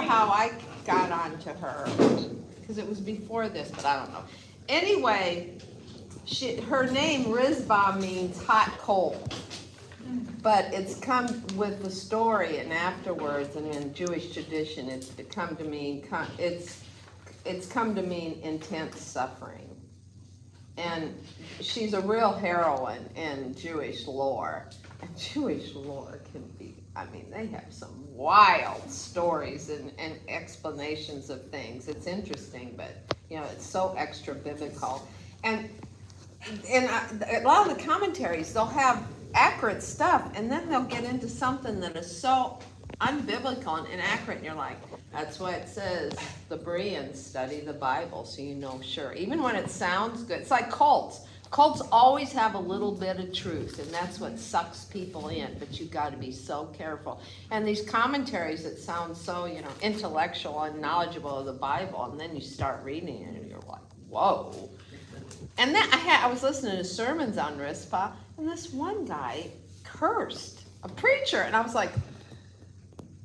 how I got onto her, because it was before this, but I don't know. Anyway, her name Rizpah means hot coal, but it's come with the story, and afterwards, and in Jewish tradition, it's come to mean intense suffering. And she's a real heroine in Jewish lore. And Jewish lore can be, I mean, they have some wild stories and explanations of things. It's interesting, but, you know, it's so extra biblical. And a lot of the commentaries, they'll have accurate stuff, and then they'll get into something that is so unbiblical and inaccurate, and you're like, that's why it says the Bereans study the Bible, so you know, sure. Even when it sounds good, it's like cults. Cults always have a little bit of truth, and that's what sucks people in, but you got to be so careful. And these commentaries that sound so, you know, intellectual and knowledgeable of the Bible, and then you start reading it, and you're like, whoa. And then I was listening to sermons on Rizpah, and this one guy cursed a preacher, and I was like,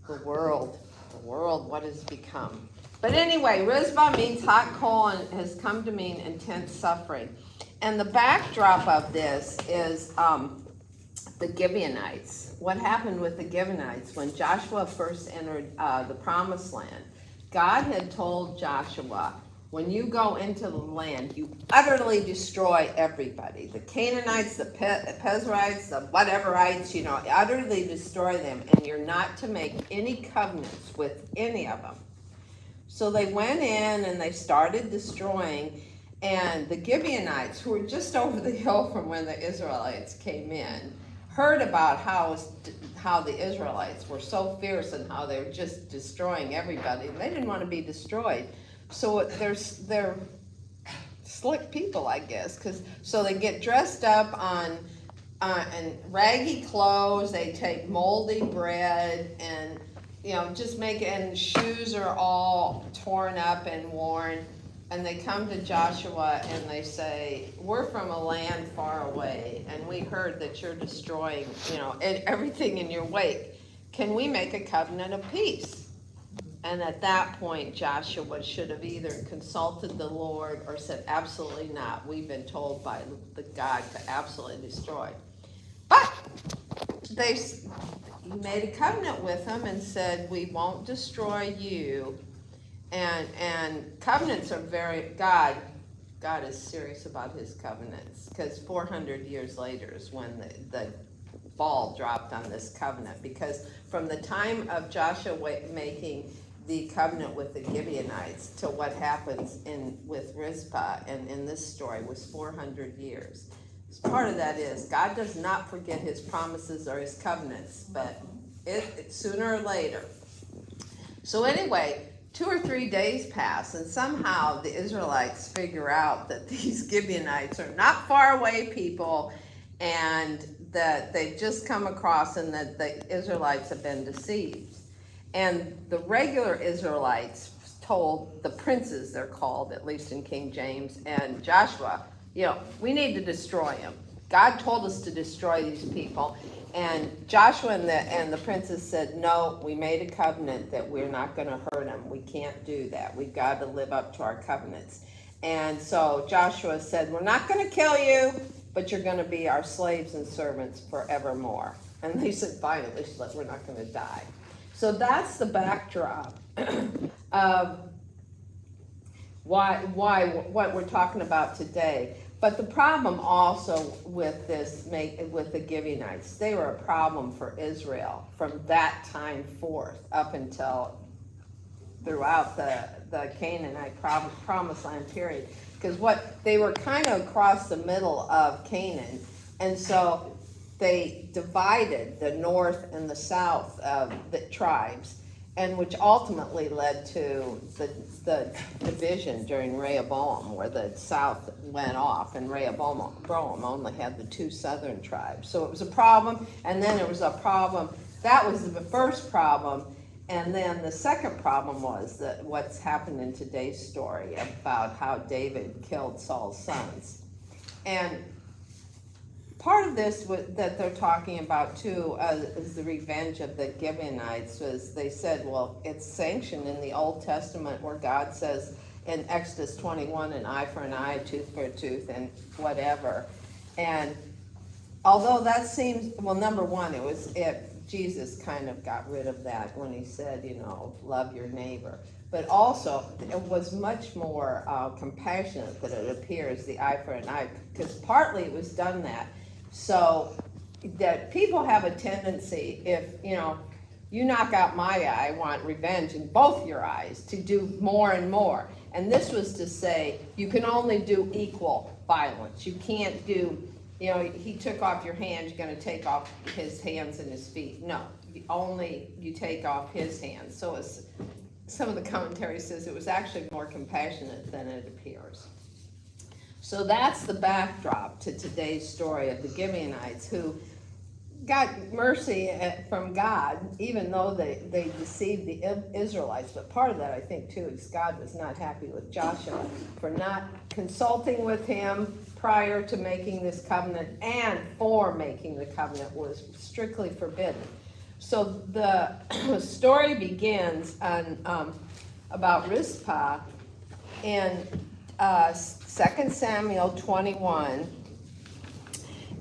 the world, what has become? But anyway, Rizpah means hot coal and has come to mean intense suffering. And the backdrop of this is the Gibeonites. What happened with the Gibeonites when Joshua first entered the Promised Land? God had told Joshua, when you go into the land, you utterly destroy everybody. The Canaanites, the Perizzites, the whateverites, you know, utterly destroy them, and you're not to make any covenants with any of them. So they went in and they started destroying, and the Gibeonites, who were just over the hill from when the Israelites came in, heard about how the Israelites were so fierce and how they were just destroying everybody, and they didn't want to be destroyed. So they're slick people, I guess, so they get dressed up in raggy clothes. They take moldy bread, and you know, just make it. And shoes are all torn up and worn. And they come to Joshua and they say, "We're from a land far away, and we heard that you're destroying, you know, everything in your wake. Can we make a covenant of peace?" And at that point, Joshua should have either consulted the Lord or said, absolutely not. We've been told by the God to absolutely destroy. But they made a covenant with him and said, we won't destroy you. And covenants are God is serious about his covenants, because 400 years later is when the ball dropped on this covenant, because from the time of Joshua making the covenant with the Gibeonites to what happens with Rizpah and in this story was 400 years. So part of that is God does not forget his promises or his covenants, but it's sooner or later. So anyway, 2 or 3 days pass, and somehow the Israelites figure out that these Gibeonites are not far away people, and that they've just come across, and that the Israelites have been deceived. And the regular Israelites told the princes, they're called, at least in King James, and Joshua, you know, we need to destroy them. God told us to destroy these people. And Joshua and the princes said, no, we made a covenant that we're not going to hurt them. We can't do that. We've got to live up to our covenants. And so Joshua said, we're not going to kill you, but you're going to be our slaves and servants forevermore. And they said, fine, at least we're not going to die. So that's the backdrop of what we're talking about today. But the problem also with with the Gibeonites, they were a problem for Israel from that time forth up until throughout the Canaanite promised land period. Because they were kind of across the middle of Canaan, and so they divided the north and the south of the tribes, and which ultimately led to the division during Rehoboam, where the south went off, and Rehoboam only had the 2 southern tribes. So it was a problem, and then there was a problem. That was the first problem, and then the second problem was that what's happened in today's story about how David killed Saul's sons. And part of this that they're talking about too is the revenge of the Gibeonites. Was they said, well, it's sanctioned in the Old Testament where God says in Exodus 21, an eye for an eye, a tooth for a tooth, and whatever. And although that seems, well, number one, Jesus kind of got rid of that when he said, love your neighbor. But also, it was much more compassionate that it appears, the eye for an eye, because partly it was done that. So that people have a tendency, if, you knock out my eye, I want revenge in both your eyes, to do more and more. And this was to say, you can only do equal violence. You can't do, he took off your hand, you're going to take off his hands and his feet. No, you take off his hands. So some of the commentary says it was actually more compassionate than it appears. So that's the backdrop to today's story of the Gibeonites, who got mercy from God, even though they deceived the Israelites. But part of that, I think, too, is God was not happy with Joshua for not consulting with him prior to making this covenant, and for making the covenant was strictly forbidden. So the story begins on about Rizpah in 2 Samuel 21,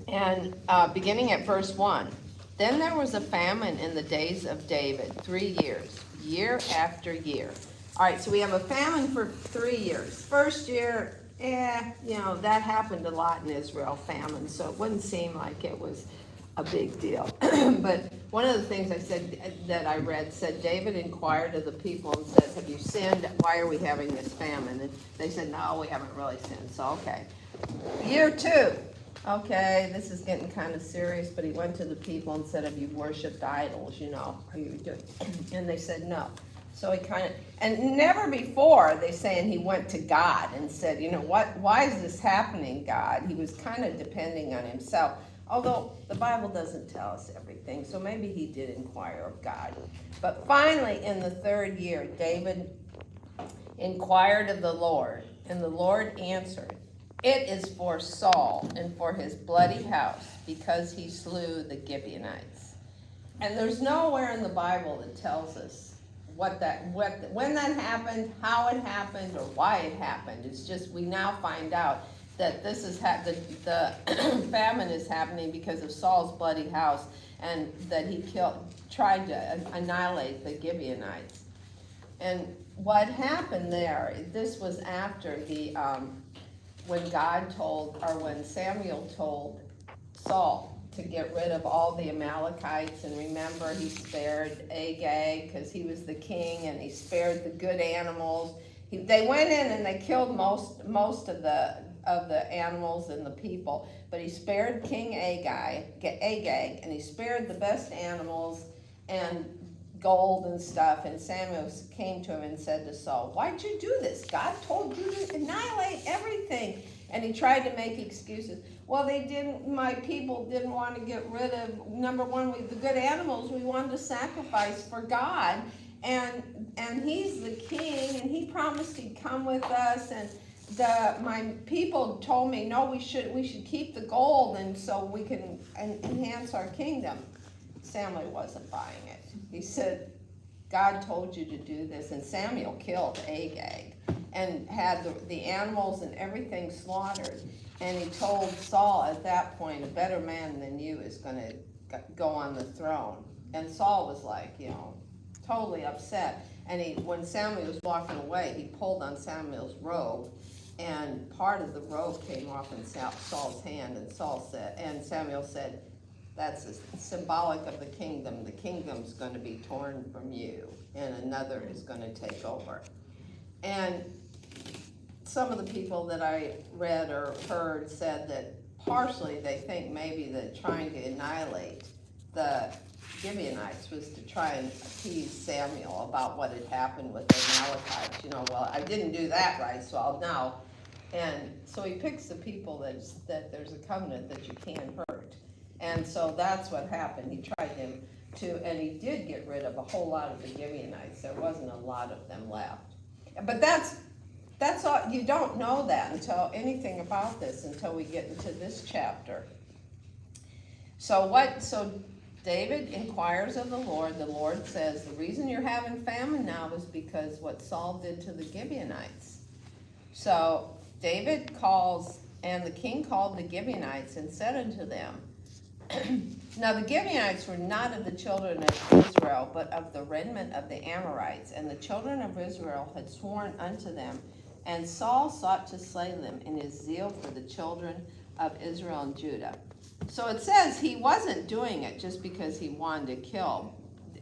and beginning at verse 1. Then there was a famine in the days of David, 3 years, year after year. All right, so we have a famine for 3 years. First year, that happened a lot in Israel, famine, so it wouldn't seem like it was a big deal. But one of the things I said that I read said, David inquired of the people and said, have you sinned? Why are we having this famine? And they said, no, we haven't really sinned. So, okay. Year 2. Okay, this is getting kind of serious, but he went to the people and said, have you worshipped idols, are you doing? And they said, no. So he and never before, they say, and he went to God and said, why is this happening, God? He was kind of depending on himself. Although the Bible doesn't tell us everything, so maybe he did inquire of God. But finally, in the 3rd year, David inquired of the Lord, and the Lord answered, it is for Saul and for his bloody house, because he slew the Gibeonites. And there's nowhere in the Bible that tells us when that happened, how it happened, or why it happened. It's just we now find out that this is the famine is happening because of Saul's bloody house, and that he tried to annihilate the Gibeonites. And what happened there, this was after when Samuel told Saul to get rid of all the Amalekites, and remember, he spared Agag because he was the king, and he spared the good animals. They went in and they killed most of the animals and the people, but he spared King Agag, and he spared the best animals and gold and stuff. And Samuel came to him and said to Saul, why'd you do this? God told you to annihilate everything. And he tried to make excuses. Well, my people didn't want to get rid of, number one, the good animals we wanted to sacrifice for God, and he's the king, and he promised he'd come with us, and my people told me, no, we should keep the gold, and so we can enhance our kingdom. Samuel wasn't buying it. He said, God told you to do this, and Samuel killed Agag and had the animals and everything slaughtered. And he told Saul at that point, a better man than you is going to go on the throne. And Saul was like, totally upset. And when Samuel was walking away, he pulled on Samuel's robe, and part of the robe came off in Saul's hand. And Samuel said, that's symbolic of the kingdom. The kingdom's going to be torn from you, and another is going to take over. And some of the people that I read or heard said that partially they think maybe that trying to annihilate the Gibeonites was to try and appease Samuel about what had happened with the Amalekites. Well, I didn't do that right, so I'll now. And so he picks the people that there's a covenant that you can't hurt. And so that's what happened. He tried and he did get rid of a whole lot of the Gibeonites. There wasn't a lot of them left. But that's all. You don't know that anything about this until we get into this chapter. So David inquires of the Lord. The Lord says, the reason you're having famine now is because what Saul did to the Gibeonites. So David calls, and the king called the Gibeonites and said unto them, now the Gibeonites were not of the children of Israel, but of the remnant of the Amorites. And the children of Israel had sworn unto them, and Saul sought to slay them in his zeal for the children of Israel and Judah. So it says he wasn't doing it just because he wanted to kill,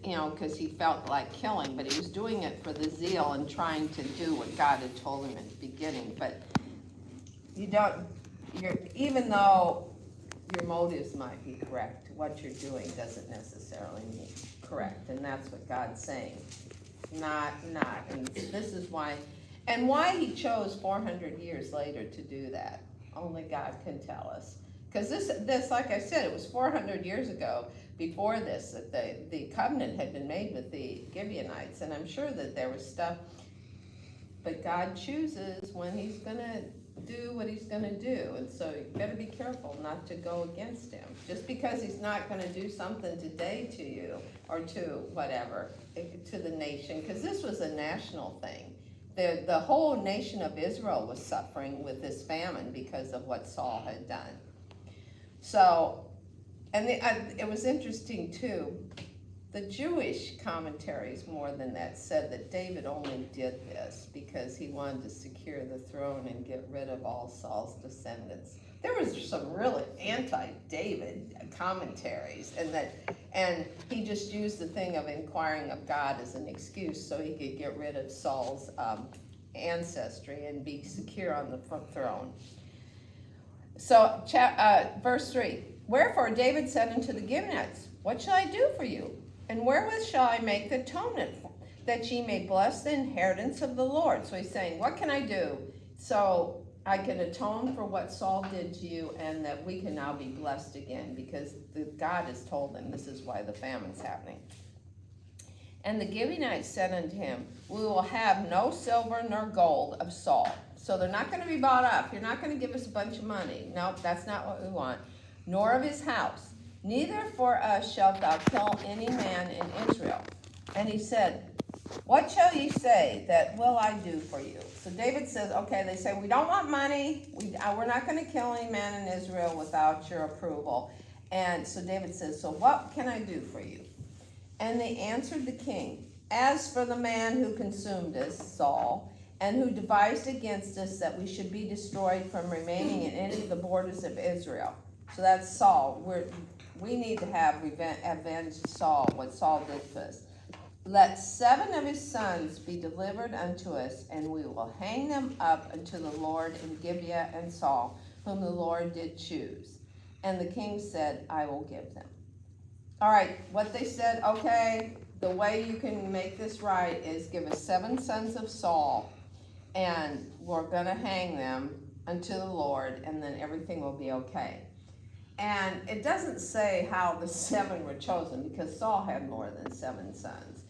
because he felt like killing, but he was doing it for the zeal and trying to do what God had told him at the beginning. But even though your motives might be correct, what you're doing doesn't necessarily mean correct, and that's what God's saying. Not, and this is why he chose 400 years later to do that. Only God can tell us. Because this, like I said, it was 400 years ago, before this, that the covenant had been made with the Gibeonites, and I'm sure that there was stuff, but God chooses when he's going to do what he's going to do, and so you better be careful not to go against him. Just because he's not going to do something today to you, or to whatever, to the nation, because this was a national thing. The whole nation of Israel was suffering with this famine because of what Saul had done. So, and it was interesting too, the Jewish commentaries more than that said that David only did this because he wanted to secure the throne and get rid of all Saul's descendants. There was some really anti-David commentaries, and he just used the thing of inquiring of God as an excuse so he could get rid of Saul's ancestry and be secure on the throne. So, verse 3, wherefore David said unto the Gibeonites, what shall I do for you? And wherewith shall I make the atonement, that ye may bless the inheritance of the Lord? So he's saying, what can I do so I can atone for what Saul did to you, and that we can now be blessed again, because God has told them this is why the famine's happening. And the Gibeonites said unto him, we will have no silver nor gold of Saul. So they're not going to be bought up. You're not going to give us a bunch of money. No, that's not what we want. Nor of his house. Neither for us shalt thou kill any man in Israel. And he said, what shall ye say that will I do for you? So David says, okay, they say, we don't want money. We're not going to kill any man in Israel without your approval. And so David says, so what can I do for you? And they answered the king, as for the man who consumed us, Saul, and who devised against us that we should be destroyed from remaining in any of the borders of Israel. So that's Saul. We need to have avenged Saul, what Saul did to us. Let 7 of his sons be delivered unto us, and we will hang them up unto the Lord in Gibeah and Saul, whom the Lord did choose. And the king said, I will give them. All right, what they said, okay, the way you can make this right is give us 7 sons of Saul, and we're going to hang them unto the Lord, and then everything will be okay. And it doesn't say how the 7 were chosen, because Saul had more than 7 sons.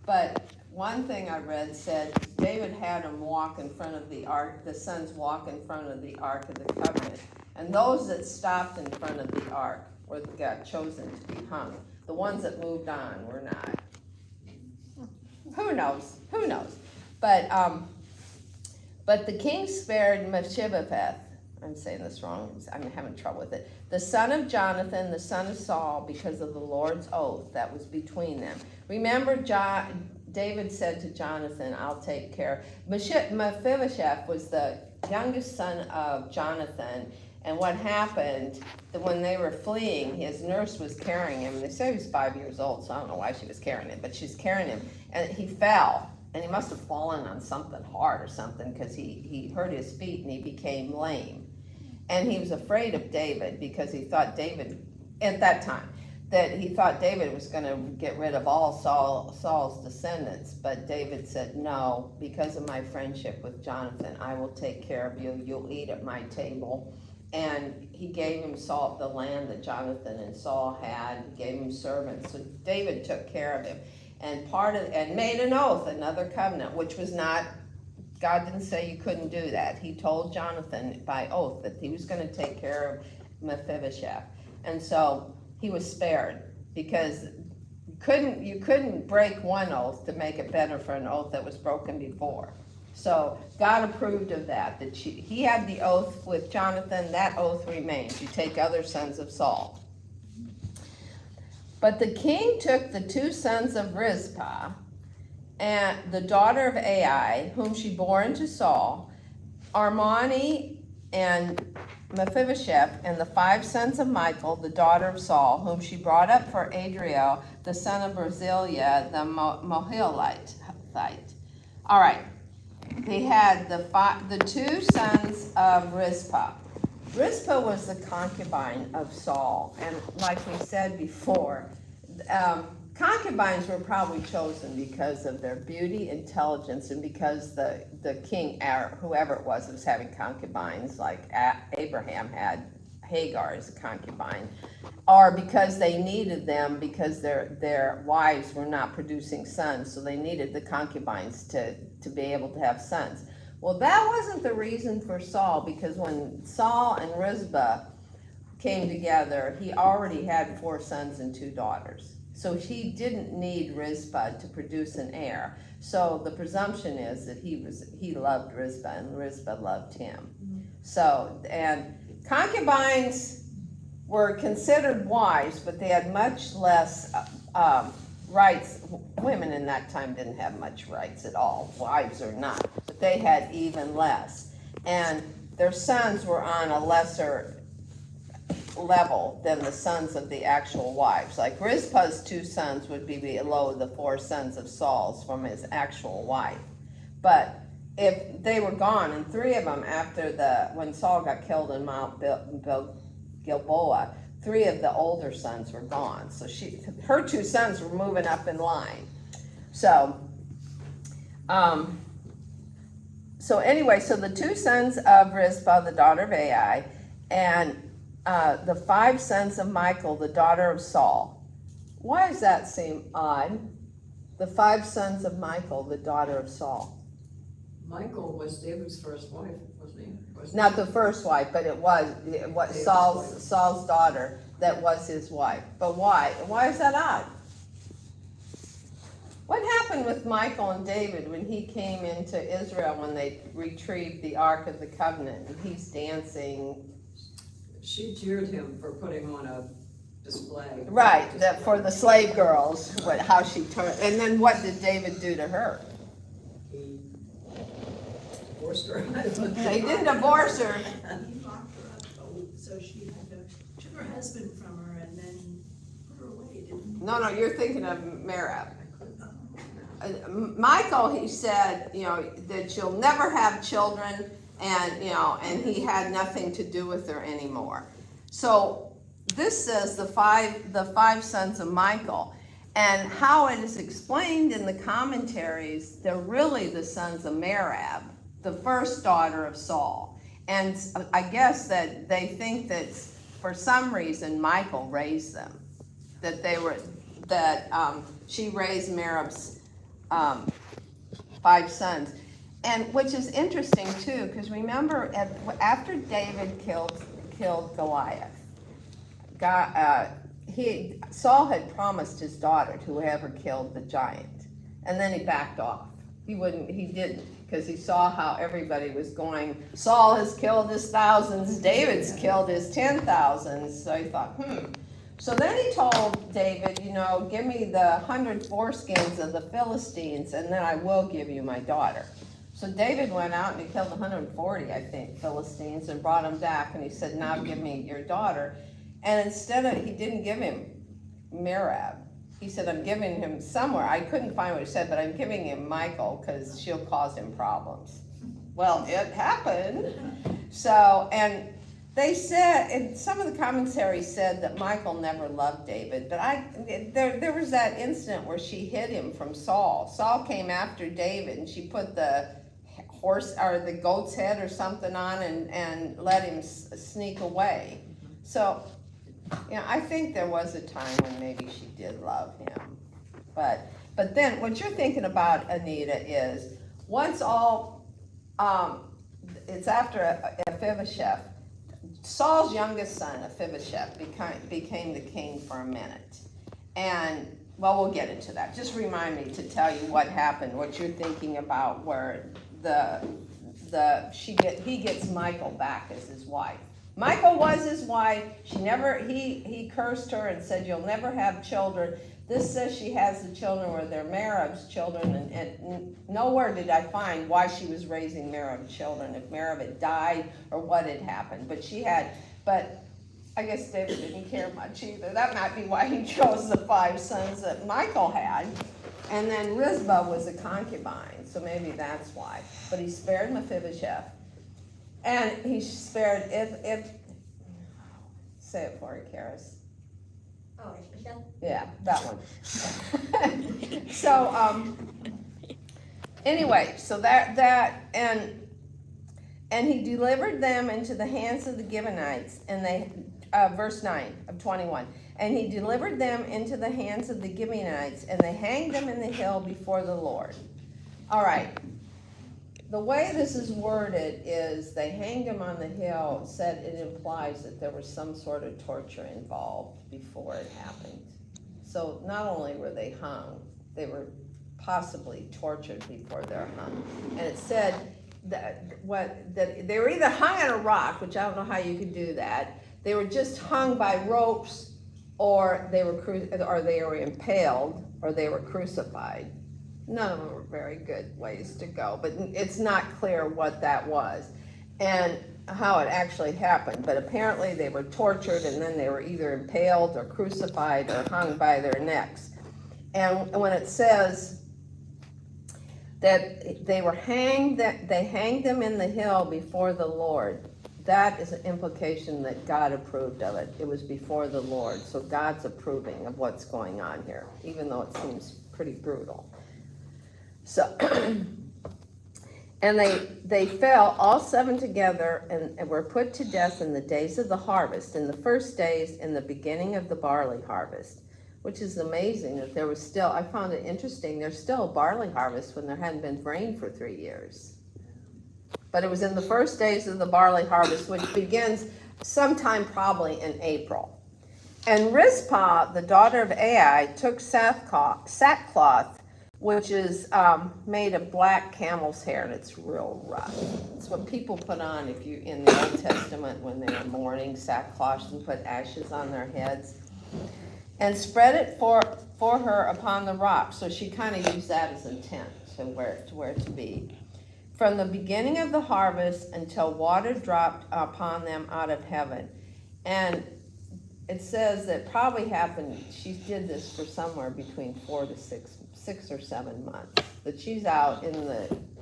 But one thing I read said David had them walk in front of the ark, the sons walk in front of the ark of the covenant. And those that stopped in front of the ark got chosen to be hung. The ones that moved on were not. Who knows? Who knows? But the king spared Mephibosheth. I'm saying this wrong. I'm having trouble with it. The son of Jonathan, the son of Saul, because of the Lord's oath that was between them. Remember, David said to Jonathan, I'll take care. Mephibosheth was the youngest son of Jonathan. And what happened, that when they were fleeing, his nurse was carrying him. They say he was 5 years old, so I don't know why she was carrying him, but she's carrying him. And he fell. And he must have fallen on something hard or something, because he hurt his feet and he became lame. And he was afraid of David, because he thought David, at that time, that he thought David was going to get rid of all Saul's descendants. But David said, no, because of my friendship with Jonathan, I will take care of you. You'll eat at my table. And he gave him the land that Jonathan and Saul had. He gave him servants. So David took care of him. And made an oath, another covenant, which was not, God didn't say you couldn't do that. He told Jonathan by oath that he was going to take care of Mephibosheth. And so he was spared, because you couldn't break one oath to make it better for an oath that was broken before. So God approved of that he had the oath with Jonathan, that oath remains. You take other sons of Saul. But the king took the 2 sons of Rizpah, and the daughter of Ai, whom she bore unto Saul, Armoni and Mephibosheth, and the 5 sons of Michal, the daughter of Saul, whom she brought up for Adriel, the son of Barzillai, the Mohilite. All right, they had the 2 sons of Rizpah. Rizpah was the concubine of Saul, and like we said before, concubines were probably chosen because of their beauty, intelligence, and because the king, whoever it was having concubines, like Abraham had Hagar as a concubine, or because they needed them because their wives were not producing sons, so they needed the concubines to be able to have sons. Well, that wasn't the reason for Saul, because when Saul and Rizpah came together, he already had 4 sons and 2 daughters. So he didn't need Rizpah to produce an heir. So the presumption is that he loved Rizpah and Rizpah loved him. So, and concubines were considered wives, but they had much less rights. Women in that time didn't have much rights at all, wives or not, but they had even less. And their sons were on a lesser level than the sons of the actual wives. Like Rizpah's 2 sons would be below the 4 sons of Saul's from his actual wife. But if they were gone, and 3 of them when Saul got killed in Mount Gilboa, 3 of the older sons were gone. So her 2 sons were moving up in line. So anyway, so the 2 sons of Rizpah, the daughter of Ai, and the 5 sons of Michal, the daughter of Saul. Why does that seem odd? The 5 sons of Michal, the daughter of Saul. Michal was David's first wife, wasn't he? Not the first wife, but it was Saul's daughter that was his wife. But why? Why is that odd? What happened with Michal and David when he came into Israel when they retrieved the Ark of the Covenant and he's dancing? She jeered him for putting on a display. Right, for the slave girls, how she turned. And then what did David do to her? He divorced her. They didn't divorce her. He locked her up, so she had took her husband from her and then put her away, didn't he? No, you're thinking of Merab. Michal, he said, that you'll never have children, and and he had nothing to do with her anymore. So this says the five sons of Michal, and how it is explained in the commentaries, they're really the sons of Merab, the first daughter of Saul. And I guess that they think that for some reason Michal raised them, that she raised Merab's 5 sons. And which is interesting too, because remember after David killed Goliath, Saul had promised his daughter to whoever killed the giant, and then he backed off. He didn't, because he saw how everybody was going. Saul has killed his thousands, David's killed his 10,000s. So he thought, So then he told David, give me the 100 foreskins of the Philistines, and then I will give you my daughter. So David went out and he killed 140, I think, Philistines, and brought them back, and he said, now give me your daughter. And he didn't give him Merab. He said, I'm giving him somewhere. I couldn't find what he said, but I'm giving him Michal because she'll cause him problems. Well, it happened. So, and they said, and some of the commentaries said that Michal never loved David, but there was that incident where she hid him from Saul. Saul came after David, and she put the horse or the goat's head or something on and let him sneak away. So, I think there was a time when maybe she did love him. But then what you're thinking about, Anita, is once it's after Mephibosheth, Saul's youngest son, Mephibosheth, became the king for a minute. And, well, we'll get into that. Just remind me to tell you what happened, what you're thinking about, where he gets Michal back as his wife. Michal was his wife. He cursed her and said, you'll never have children. This says she has the children where they're Merab's children, and nowhere did I find why she was raising Merab's children, if Merab had died or what had happened. But I guess David didn't care much either. That might be why he chose the 5 sons that Michal had. And then Rizpah was a concubine, so maybe that's why. But he spared Mephibosheth. And he spared, say it for you, Karis. Oh, Rizpah? Yeah, that one. So, anyway, so and he delivered them into the hands of the Gibeonites, and they, verse 9 of 21. And he delivered them into the hands of the Gibeonites, and they hanged them in the hill before the Lord. All right. The way this is worded is they hanged him on the hill. It implies that there was some sort of torture involved before it happened. So not only were they hung, they were possibly tortured before they were hung. And it said that they were either hung on a rock, which I don't know how you could do that. They were just hung by ropes, or they were impaled, or they were crucified. None of them were very good ways to go, but it's not clear what that was and how it actually happened. But apparently they were tortured, and then they were either impaled or crucified or hung by their necks. And when it says that they hanged them in the hill before the Lord, that is an implication that God approved of it. It was before the Lord, so God's approving of what's going on here, even though it seems pretty brutal. So, and they fell, all 7 together, and were put to death in the days of the harvest, in the first days, in the beginning of the barley harvest, which is amazing that there was still, I found it interesting, there's still a barley harvest when there hadn't been rain for 3 years. But it was in the first days of the barley harvest, which begins sometime probably in April. And Rizpah, the daughter of Ai, took sackcloth, which is made of black camel's hair, and it's real rough. It's what people put on if you in the Old Testament when they were mourning, sackcloth, and put ashes on their heads, and spread it for her upon the rock. So she kind of used that as a tent to where to be. From the beginning of the harvest until water dropped upon them out of heaven. And it says that probably happened, she did this for somewhere between 4 to 6 or 7 months, that she's out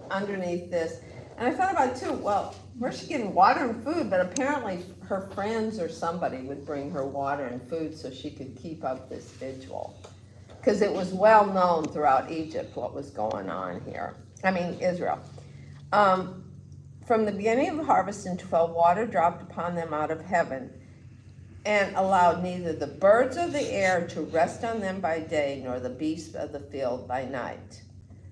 underneath this. And I thought about it too, well, where's she getting water and food? But apparently her friends or somebody would bring her water and food so she could keep up this vigil. Because it was well known throughout Egypt what was going on here. Israel. From the beginning of the harvest until water dropped upon them out of heaven, and allowed neither the birds of the air to rest on them by day, nor the beasts of the field by night.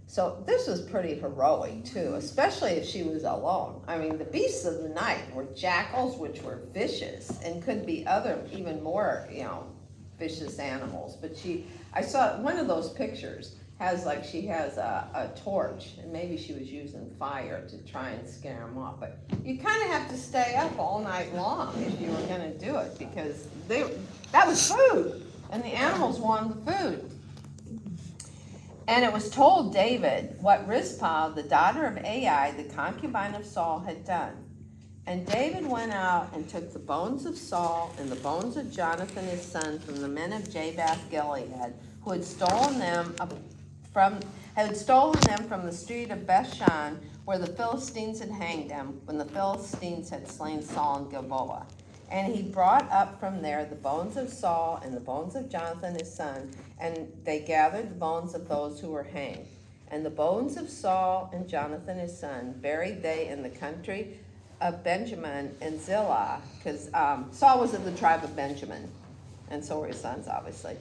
So this was pretty heroic too, especially if she was alone. The beasts of the night were jackals, which were vicious, and could be other, even more, vicious animals. But I saw one of those pictures, she has a torch, and maybe she was using fire to try and scare them off. But you kind of have to stay up all night long if you were going to do it, because that was food, and the animals wanted the food. And it was told David what Rizpah, the daughter of Ai, the concubine of Saul, had done. And David went out and took the bones of Saul and the bones of Jonathan his son from the men of Jabath Gilead, who had stolen them from the street of Bethshan, where the Philistines had hanged them, when the Philistines had slain Saul in Gilboa. And he brought up from there the bones of Saul and the bones of Jonathan his son, and they gathered the bones of those who were hanged. And the bones of Saul and Jonathan his son buried they in the country of Benjamin and Zillah, because Saul was of the tribe of Benjamin, and so were his sons, obviously.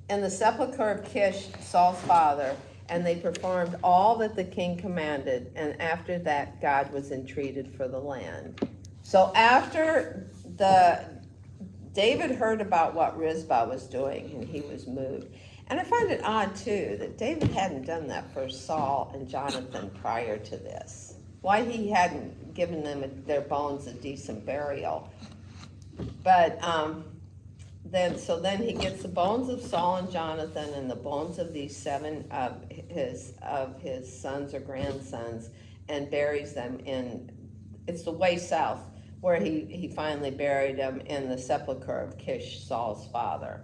In the sepulchre of Kish, Saul's father, and they performed all that the king commanded, and after that God was entreated for the land. So after David heard about what Rizpah was doing, and he was moved. And I find it odd too that David hadn't done that for Saul and Jonathan prior to this. Why he hadn't given them their bones a decent burial. But then he gets the bones of Saul and Jonathan and the bones of these 7 of his sons or grandsons and buries them in, it's the way south, where he finally buried them in the sepulcher of Kish, Saul's father.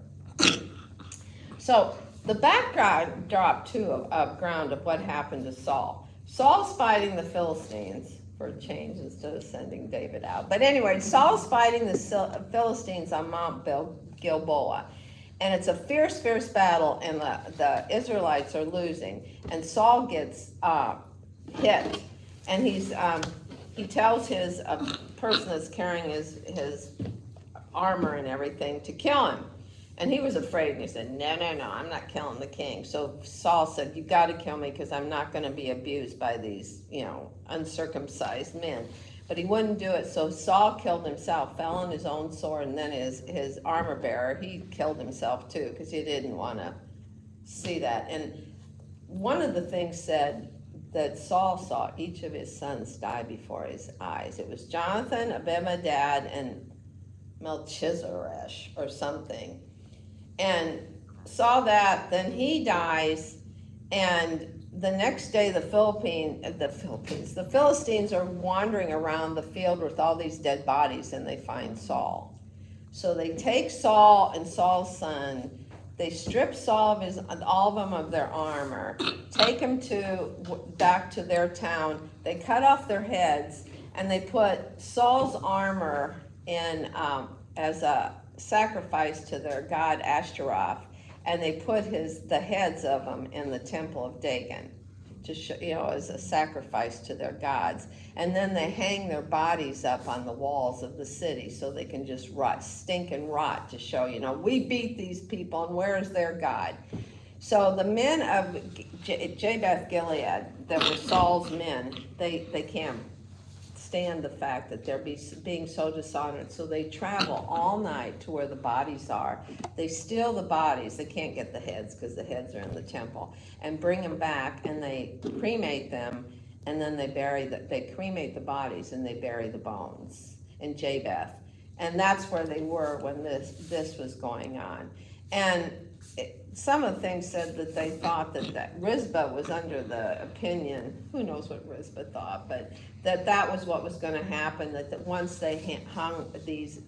So the backdrop too of ground of what happened to Saul. Saul's fighting the Philistines for a change instead of sending David out. But anyway, Saul's fighting the Philistines on Mount Gilboa. And it's a fierce, fierce battle, and the Israelites are losing. And Saul gets hit. And he tells his person that's carrying his armor and everything to kill him. And he was afraid, and he said, no, I'm not killing the king. So Saul said, you got to kill me because I'm not going to be abused by these, uncircumcised men. But he wouldn't do it, so Saul killed himself, fell on his own sword, and then his armor bearer, he killed himself too because he didn't want to see that. And one of the things said that Saul saw each of his sons die before his eyes. It was Jonathan, Abimadad, and Melchizedek or something. And saw that, then he dies, and the next day the Philistines are wandering around the field with all these dead bodies, and they find Saul. So they take Saul and Saul's son, they strip Saul of all of them of their armor, take him back to their town, they cut off their heads, and they put Saul's armor in as a sacrifice to their god Ashtaroth, and they put the heads of them in the temple of Dagon to show, as a sacrifice to their gods. And then they hang their bodies up on the walls of the city so they can just stink and rot to show, we beat these people and where's their God? So the men of Jabesh Gilead that were Saul's men, they can't stand the fact that they're being so dishonored, so they travel all night to where the bodies are. They steal the bodies, they can't get the heads because the heads are in the temple, and bring them back, and they cremate them, and then they cremate the bodies and they bury the bones in Jabesh. And that's where they were when this was going on. And some of the things said that they thought that Rizpah was under the opinion, who knows what Rizpah thought, but that was what was going to happen, that once they hung these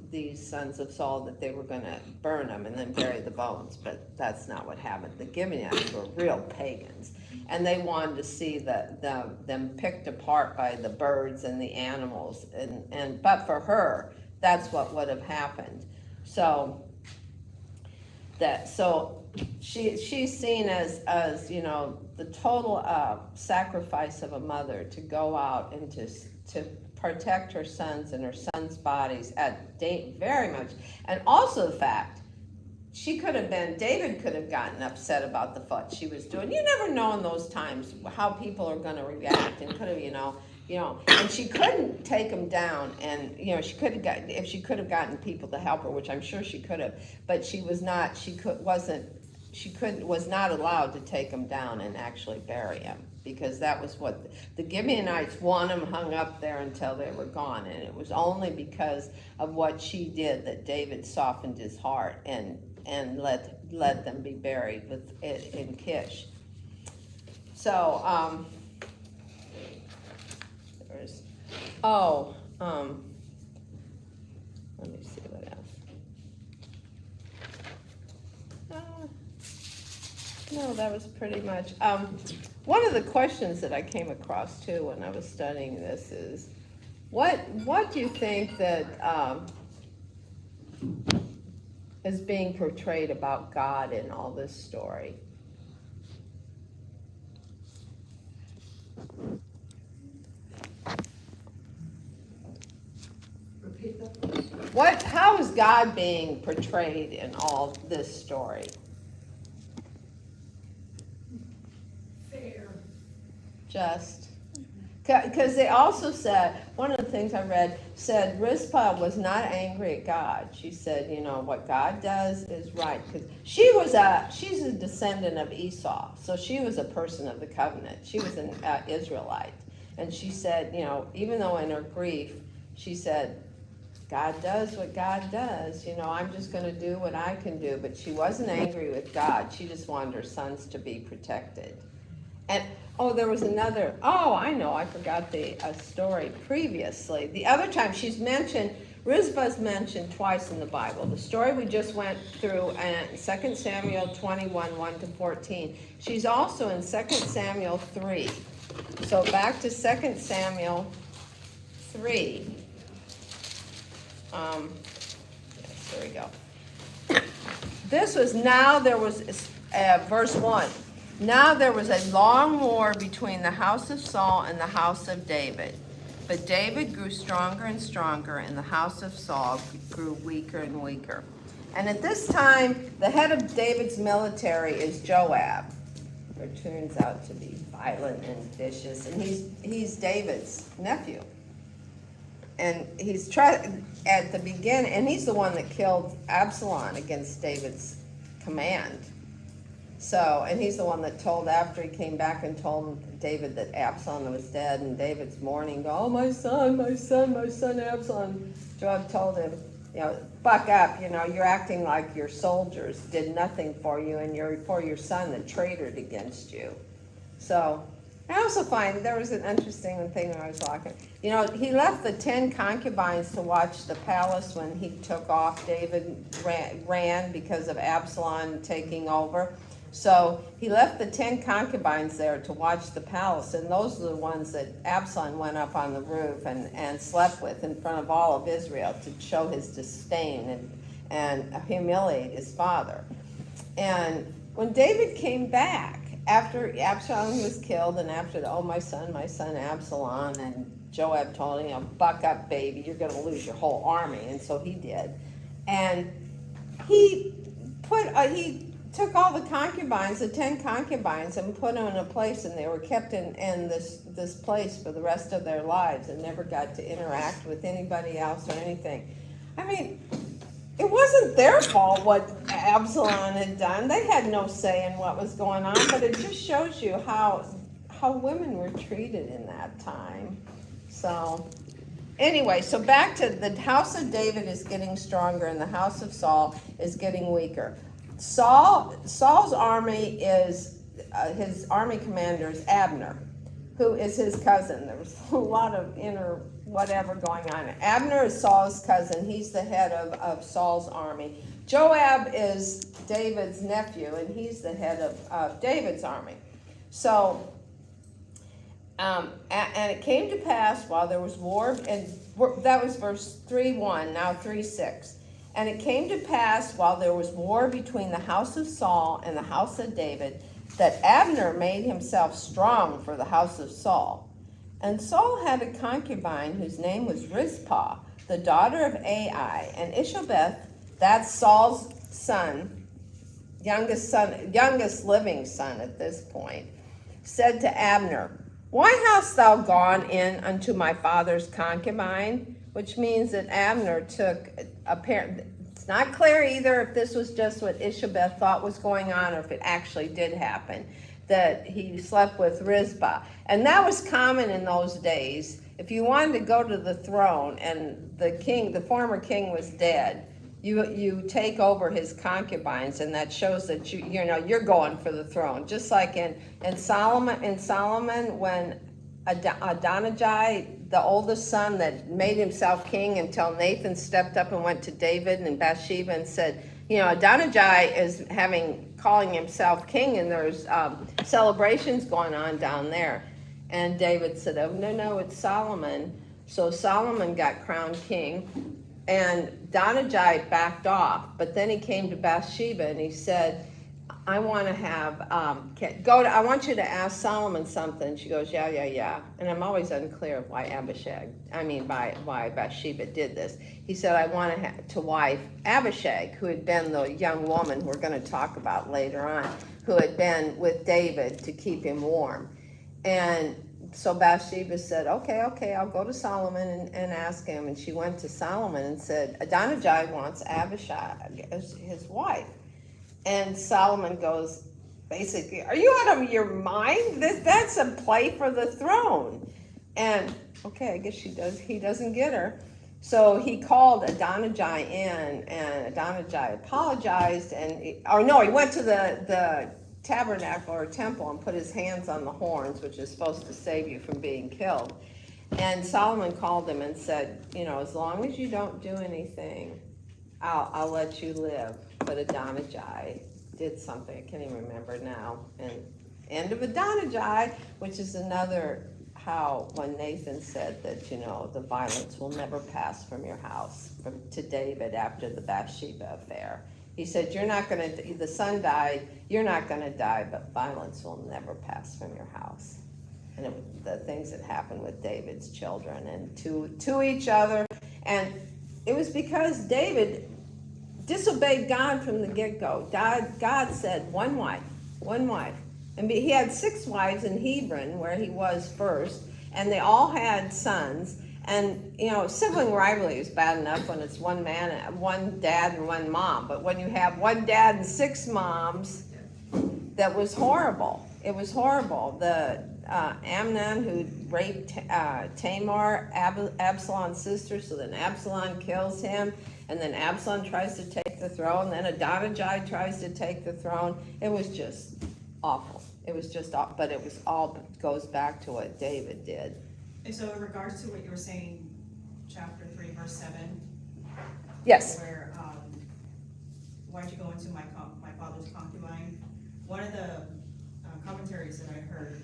sons of Saul, that they were going to burn them and then bury the bones. But that's not what happened. The Gibeonites were real pagans, and they wanted to see them picked apart by the birds and the animals. But for her, that's what would have happened. So she's seen as the total sacrifice of a mother to go out and to protect her sons and her sons' bodies very much, and also the fact David could have gotten upset about what she was doing. You never know in those times how people are going to react, and could have and she couldn't take him down, and she could have gotten people to help her, which I'm sure she could have, but she was not allowed to take him down and actually bury him, because that was what the Gibeonites want him hung up there until they were gone, and it was only because of what she did that David softened his heart and let them be buried in Kish. So let me see what else. No, that was pretty much. One of the questions that I came across too when I was studying this is, what do you think that is being portrayed about God in all this story? Repeat that. How is God being portrayed in all this story? Fair. Just, Because they also said, one of the things I read said Rizpah was not angry at God. She said, you know, what God does is right. Because she's a descendant of Esau. So she was a person of the covenant. She was an Israelite. And she said, you know, even though in her grief, she said, God does what God does. You know, I'm just going to do what I can do. But she wasn't angry with God. She just wanted her sons to be protected. And, there was another, I know, I forgot the story previously. The other time she's mentioned, Rizpah's mentioned twice in the Bible. The story we just went through in 2 Samuel 21, 1-14. She's also in 2 Samuel 3. So back to 2 Samuel 3. Yes, there we go. Verse 1. Now there was a long war between the house of Saul and the house of David. But David grew stronger and stronger, and the house of Saul grew weaker and weaker. And at this time, the head of David's military is Joab, who turns out to be violent and vicious, and he's David's nephew. And he's at the beginning, and he's the one that killed Absalom against David's command. So, and he's the one that told, after he came back and told David that Absalom was dead, and David's mourning, oh, my son, Absalom. Joab told him, you know, buck up, you know, you're acting like your soldiers did nothing for you, and for your son that traitored against you. So, I also find there was an interesting thing when I was walking. You know, he left the 10 concubines to watch the palace when he took off. David ran because of Absalom taking over. So he left the 10 concubines there to watch the palace, and those are the ones that Absalom went up on the roof and slept with in front of all of Israel to show his disdain and humiliate his father. And when David came back, after Absalom was killed, and after my son Absalom, and Joab told him, buck up, baby, you're going to lose your whole army, and so he did. And he took all the concubines, the 10 concubines, and put them in a place, and they were kept in this place for the rest of their lives and never got to interact with anybody else or anything. I mean, it wasn't their fault what Absalom had done. They had no say in what was going on, but it just shows you how women were treated in that time. So anyway, so back to the house of David is getting stronger and the house of Saul is getting weaker. Saul's army is, his army commander is Abner, who is his cousin. There was a lot of inner whatever going on. Abner is Saul's cousin. He's the head of Saul's army. Joab is David's nephew, and he's the head of David's army. So, and it came to pass while there was war, and that was verse 3:1, now 3:6. And it came to pass while there was war between the house of Saul and the house of David, that Abner made himself strong for the house of Saul. And Saul had a concubine whose name was Rizpah, the daughter of Ai, and Ishbosheth, that's Saul's son, youngest living son at this point, said to Abner, why hast thou gone in unto my father's concubine? Which means that Abner took it's not clear either if this was just what Ishbosheth thought was going on or if it actually did happen, that he slept with Rizpah. And that was common in those days. If you wanted to go to the throne and the former king was dead, you take over his concubines, and that shows that you're going for the throne. Just like in Solomon when Adonijah, the oldest son that made himself king until Nathan stepped up and went to David and Bathsheba and said, Adonijah is calling himself king, and there's celebrations going on down there. And David said, oh, no, it's Solomon. So Solomon got crowned king, and Adonijah backed off. But then he came to Bathsheba and he said, I want to have, I want you to ask Solomon something. She goes, yeah. And I'm always unclear of why why Bathsheba did this. He said, I want to wife Abishag, who had been the young woman we're going to talk about later on, who had been with David to keep him warm. And so Bathsheba said, okay, I'll go to Solomon and ask him. And she went to Solomon and said, Adonijah wants Abishai as his wife. And Solomon goes, basically, are you out of your mind? That's a play for the throne. And okay, I guess he doesn't get her. So he called Adonijah in, and Adonijah apologized, he went to the tabernacle or temple and put his hands on the horns, which is supposed to save you from being killed. And Solomon called him and said, as long as you don't do anything, I'll let you live. But Adonijah did something, I can't even remember now. And end of Adonijah, which is another how when Nathan said that, the violence will never pass from your house to David after the Bathsheba affair. He said, the son died, you're not gonna die, but violence will never pass from your house. And the things that happened with David's children and to each other. And it was because David disobeyed God from the get-go. God said one wife. And he had 6 wives in Hebron, where he was first, and they all had sons. And, sibling rivalry is bad enough when it's one dad and one mom. But when you have one dad and 6 moms, that was horrible. It was horrible. The Amnon, who raped Tamar, Absalom's sister, so then Absalom kills him. And then Absalom tries to take the throne. Then Adonijah tries to take the throne. It was just awful. It was just awful. But it was all goes back to what David did. And so in regards to what you were saying, chapter 3, verse 7. Yes. Where, why'd you go into my father's concubine? One of the commentaries that I heard,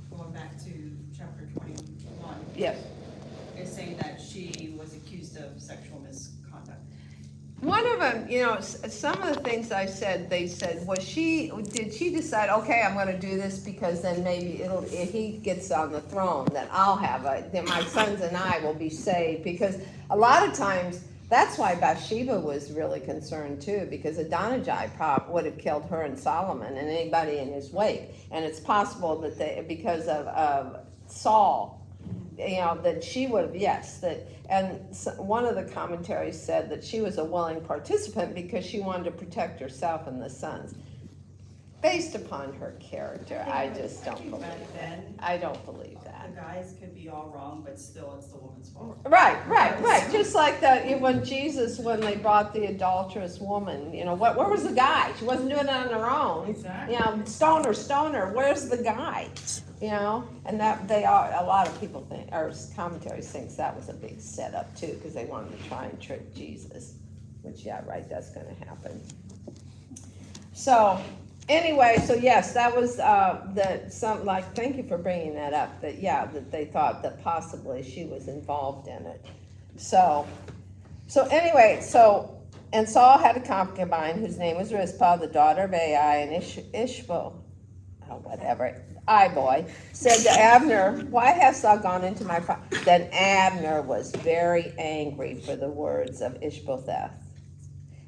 going back to chapter 21. Yes. Is saying that she was accused of sexual misconduct. One of them, some of the things I said, they said, did she decide, okay, I'm gonna do this because then maybe if he gets on the throne, then then my sons and I will be saved. Because a lot of times, that's why Bathsheba was really concerned too, because Adonijah probably would have killed her and Solomon and anybody in his wake. And it's possible that because of Saul, that she would have, one of the commentaries said that she was a willing participant because she wanted to protect herself and the sons. Based upon her character, I just don't believe that. I don't believe that. The guys could be all wrong, but still it's the woman's fault. Right. Just like that, when they brought the adulterous woman, where was the guy? She wasn't doing it on her own. Exactly. Stone her, where's the guy? And that a lot of people think, or commentaries thinks that was a big setup too, because they wanted to try and trick Jesus, which, that's gonna happen. So, anyway, yes, that was thank you for bringing that up, that they thought that possibly she was involved in it. So anyway, and Saul had a concubine whose name was Rizpah, the daughter of Ai, and Iboy said to Abner, why hast thou gone into my father? Then Abner was very angry for the words of Ishbosheth,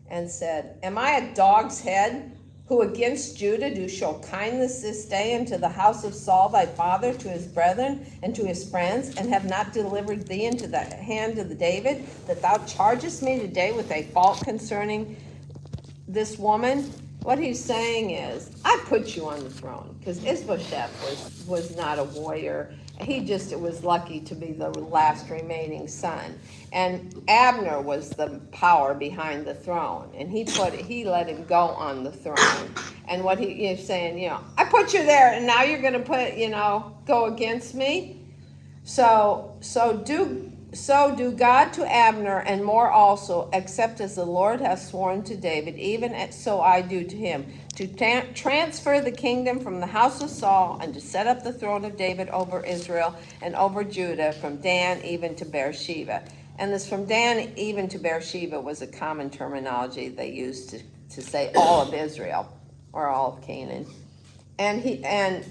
and said, am I a dog's head, who against Judah do show kindness this day unto the house of Saul thy father, to his brethren and to his friends, and have not delivered thee into the hand of David, that thou chargest me today with a fault concerning this woman? What he's saying is, I put you on the throne, because Ishbosheth was not a warrior. He just was lucky to be the last remaining son. And Abner was the power behind the throne. And he let him go on the throne. And what he is saying, I put you there, and now you're going to go against me? So do God to Abner, and more also, except as the Lord hath sworn to David, even so I do to him, to transfer the kingdom from the house of Saul, and to set up the throne of David over Israel and over Judah, from Dan even to Beersheba. And this from Dan even to Beersheba was a common terminology they used to say all of Israel, or all of Canaan. And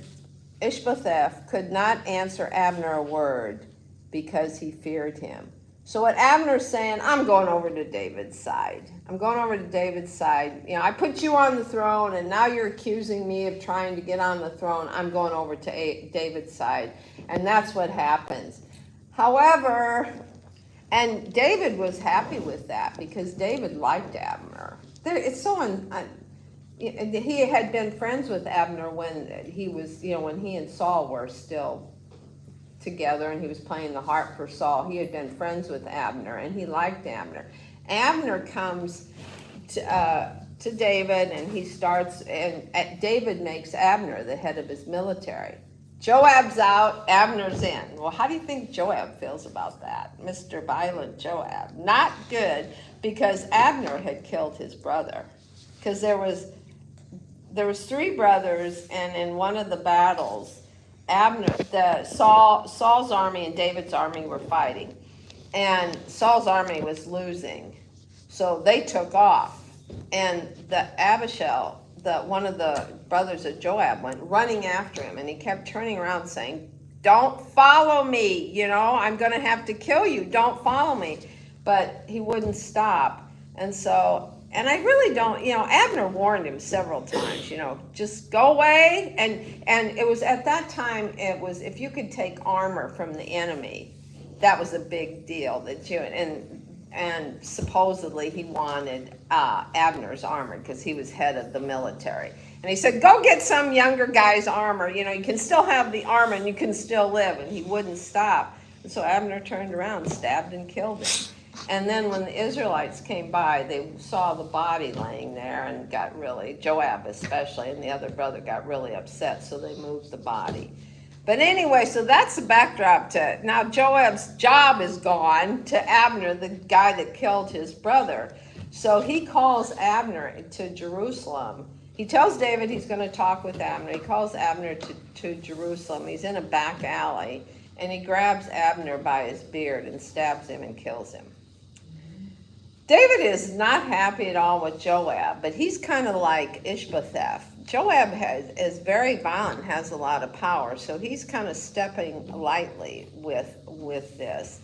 Ishbosheth could not answer Abner a word, because he feared him. So what Abner's saying, I'm going over to David's side. I'm going over to David's side. You know, I put you on the throne, and now you're accusing me of trying to get on the throne. I'm going over to David's side. And that's what happens. However, and David was happy with that because David liked Abner. It's so he had been friends with Abner when he was, when he and Saul were still together and he was playing the harp for Saul. He had been friends with Abner and he liked Abner. Abner comes to David and he starts, and David makes Abner the head of his military. Joab's out, Abner's in. Well, how do you think Joab feels about that? Mr. Violent Joab. Not good, because Abner had killed his brother. Because there was 3 brothers, and in one of the battles, Saul's army and David's army were fighting, and Saul's army was losing, so they took off, and one of the brothers of Joab, went running after him, and he kept turning around saying, "Don't follow me, I'm going to have to kill you, don't follow me," but he wouldn't stop, and I really don't, Abner warned him several times, just go away. And it was at that time, if you could take armor from the enemy, that was a big deal. And supposedly he wanted Abner's armor because he was head of the military. And he said, go get some younger guy's armor. You can still have the armor and you can still live. And he wouldn't stop. And so Abner turned around, stabbed and killed him. And then when the Israelites came by, they saw the body laying there and got really, Joab especially, and the other brother got really upset, so they moved the body. But anyway, so that's the backdrop to, now Joab's job is gone to Abner, the guy that killed his brother. So he calls Abner to Jerusalem. He tells David he's going to talk with Abner. He calls Abner to Jerusalem. He's in a back alley, and he grabs Abner by his beard and stabs him and kills him. David is not happy at all with Joab, but he's kind of like Ishbosheth. Joab is very violent, has a lot of power, so he's kind of stepping lightly with this.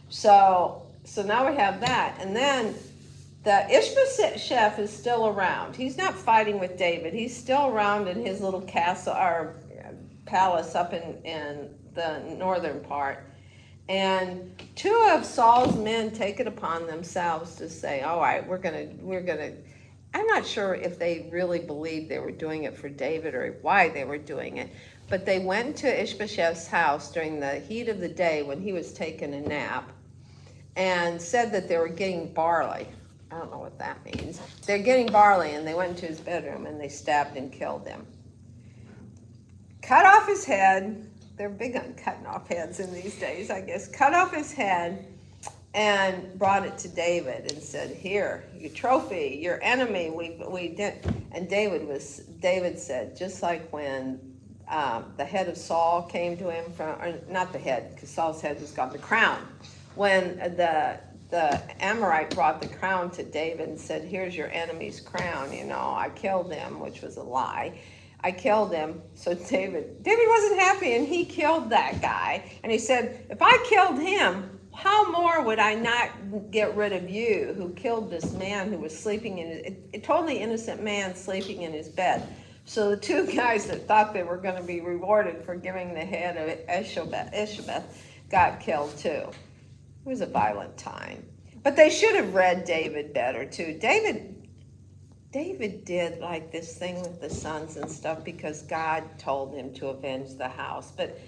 So now we have that, and then the Ishbosheth is still around. He's not fighting with David. He's still around in his little castle or palace up in the northern part. And 2 of Saul's men take it upon themselves to say, all right, we're gonna, I'm not sure if they really believed they were doing it for David or why they were doing it, but they went to Ishbosheth's house during the heat of the day when he was taking a nap and said that they were getting barley. I don't know what that means. They're getting barley, and they went into his bedroom and they stabbed and killed him. Cut off his head. They're big on cutting off heads in these days, I guess. Cut off his head and brought it to David and said, here, your trophy, your enemy, we did. And David said, just like when the head of Saul came to him or not the head, because Saul's head was gone, the crown. When the Amorite brought the crown to David and said, here's your enemy's crown, I killed him, which was a lie. I killed him. So David wasn't happy, and he killed that guy. And he said, if I killed him, how more would I not get rid of you, who killed this man who was sleeping a totally innocent man sleeping in his bed. So the 2 guys that thought they were going to be rewarded for giving the head of Ishbosheth got killed too. It was a violent time. But they should have read David better too. David did like this thing with the sons and stuff because God told him to avenge the house. But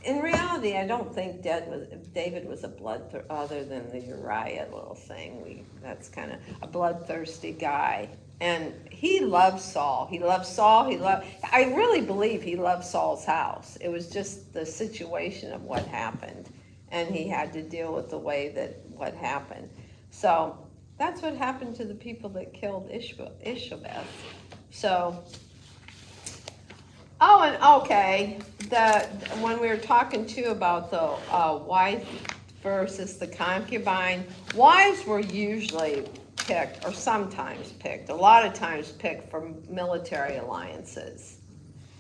in reality, I don't think David was a bloodthirsty, other than the Uriah little thing. That's kind of a bloodthirsty guy. And he loved Saul. I really believe he loved Saul's house. It was just the situation of what happened. And he had to deal with the way that what happened. So that's what happened to the people that killed Ishbosheth. So, and okay, when we were talking too about the wife versus the concubine, wives were usually picked, or sometimes picked, a lot of times picked from military alliances.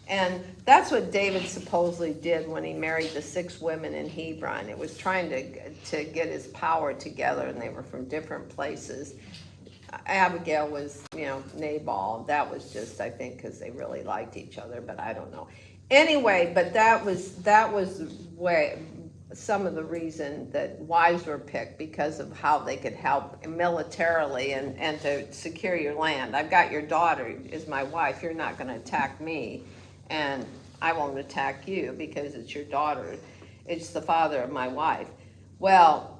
And that's what David supposedly did when he married the 6 women in Hebron. It was trying to get his power together, and they were from different places. Abigail was, Nabal. That was just, I think, because they really liked each other, but I don't know. Anyway, but that was some of the reason that wives were picked, because of how they could help militarily and to secure your land. I've got your daughter as my wife. You're not going to attack me, and I won't attack you because it's your daughter. It's the father of my wife. Well,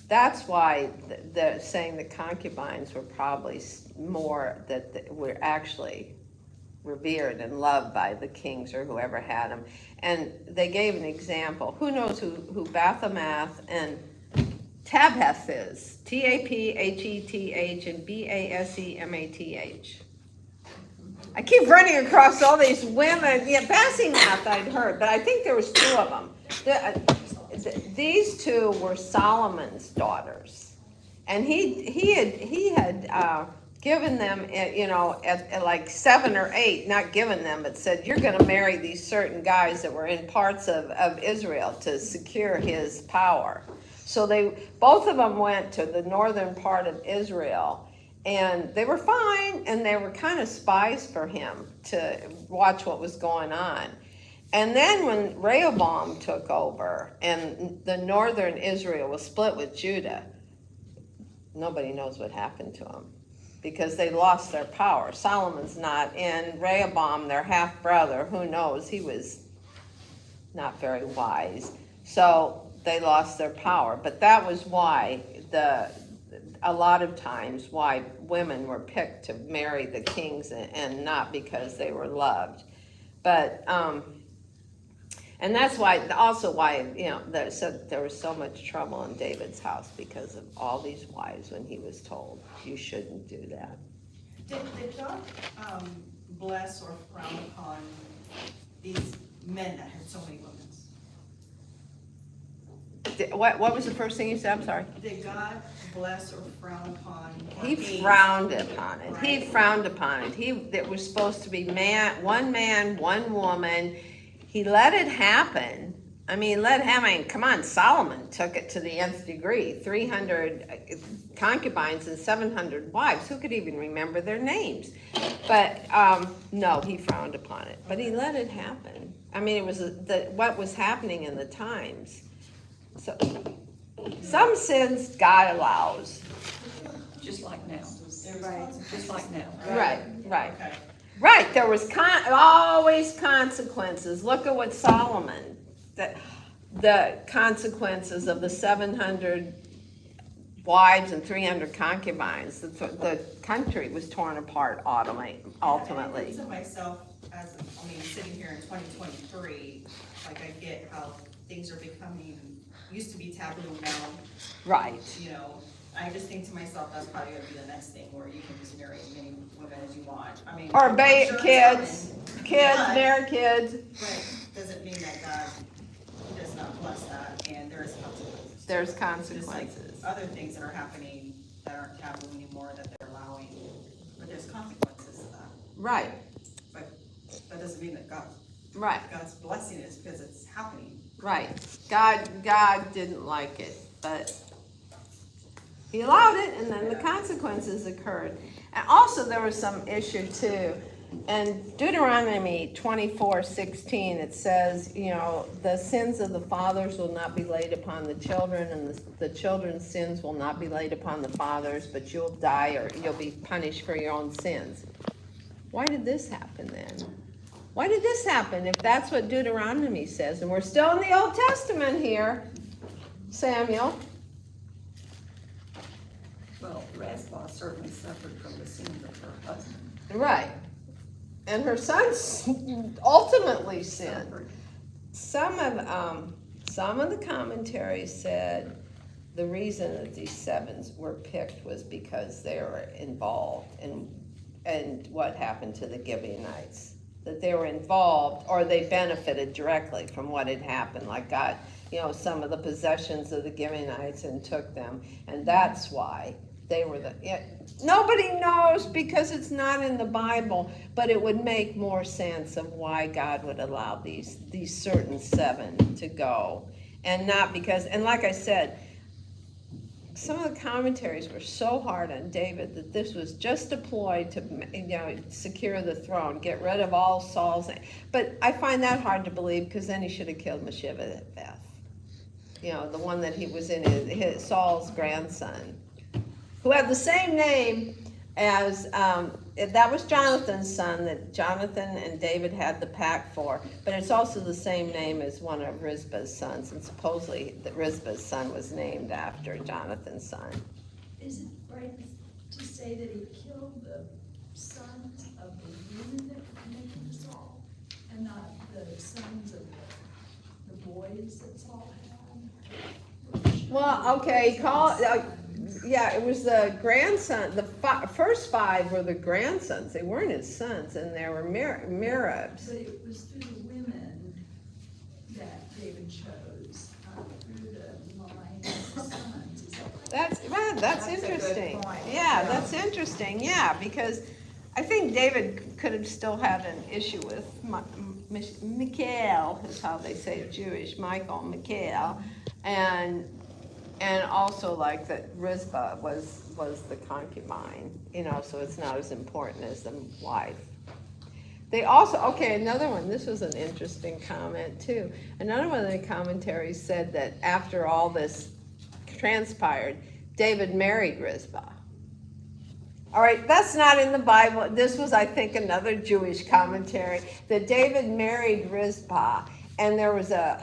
that's why they're saying the concubines were probably more that were actually revered and loved by the kings or whoever had them. And they gave an example. Who knows who Bathemath and Tabheth is? Tapheth and Basemath. I keep running across all these women. Yeah, Basemath I'd heard, but I think there was 2 of them. These 2 were Solomon's daughters, and he had given them, at like 7 or 8, not given them, but said, you're going to marry these certain guys that were in parts of Israel to secure his power. So both of them went to the northern part of Israel, and they were fine, and they were kind of spies for him to watch what was going on. And then when Rehoboam took over and the northern Israel was split with Judah, nobody knows what happened to them, because they lost their power. Solomon's not in. Rehoboam, their half-brother, who knows, he was not very wise. So they lost their power. But that was why a lot of times why women were picked to marry the kings, and not because they were loved. But, and that's why, there was so much trouble in David's house because of all these wives when he was told, you shouldn't do that. Did God bless or frown upon these men that had so many women? What was the first thing you said? I'm sorry. Did God bless or frown upon? He frowned upon it. Right? He frowned upon it. It was supposed to be one man, one woman. He let it happen. I mean, come on, Solomon took it to the nth degree. 300 concubines and 700 wives. Who could even remember their names? But no, he frowned upon it. But he let it happen. I mean, it was what was happening in the times. So, some sins God allows. Just like now. Right. Just like now. Right. Okay. Right, there was always consequences. Look at what Solomon, the consequences of the 700 wives and 300 concubines. The country was torn apart ultimately. I think to myself, sitting here in 2023, like I get how things are becoming, used to be taboo now. Right. I just think to myself, that's probably going to be the next thing where you can just marry as many women as you want. Or kids, marry kids. But doesn't mean that God does not bless that, and there's consequences. There's consequences. Just like other things that are happening that aren't taboo anymore that they're allowing, but there's consequences to that. Right. But that doesn't mean that God's blessing it because it's happening. Right. God didn't like it, but he allowed it, and then the consequences occurred. And also there was some issue too. In Deuteronomy 24:16, it says, the sins of the fathers will not be laid upon the children, and the children's sins will not be laid upon the fathers, but you'll die or you'll be punished for your own sins. Why did this happen then? Why did this happen if that's what Deuteronomy says? And we're still in the Old Testament here, Samuel. Well, Rizpah certainly suffered from the sins of her husband. Right. And her sons ultimately sinned. Some of the commentaries said the reason that these 7 were picked was because they were involved in what happened to the Gibeonites. That they were involved, or they benefited directly from what had happened, like God, some of the possessions of the Gibeonites and took them, and that's why They were nobody knows because it's not in the Bible, but it would make more sense of why God would allow these certain 7 to go. And not because, and like I said, some of the commentaries were so hard on David that this was just a ploy to, secure the throne, get rid of all Saul's. But I find that hard to believe because then he should have killed Mephibosheth. The one that he was in his Saul's grandson, who had the same name as, that was Jonathan's son that Jonathan and David had the pact for, but it's also the same name as one of Rizpah's sons, and supposedly that Rizpah's son was named after Jonathan's son. Is it right to say that he killed the sons of the women that were connected to Saul, and not the sons of the boys that Saul had? Well, okay, it was the grandson. The first 5 were the grandsons. They weren't his sons, and they were Meribs. But it was through the women that David chose, through the line of the sons. Is that right? That's a good interesting. point. Yeah, that's interesting. Yeah, because I think David could have still had an issue with Michael, is how they say it, Jewish, Michael, and also like that Rizpah was the concubine, so it's not as important as the wife. They also, another one, this was an interesting comment too. Another one of the commentaries said that after all this transpired, David married Rizpah. All right, that's not in the Bible. This was, I think, another Jewish commentary, that David married Rizpah, and there was the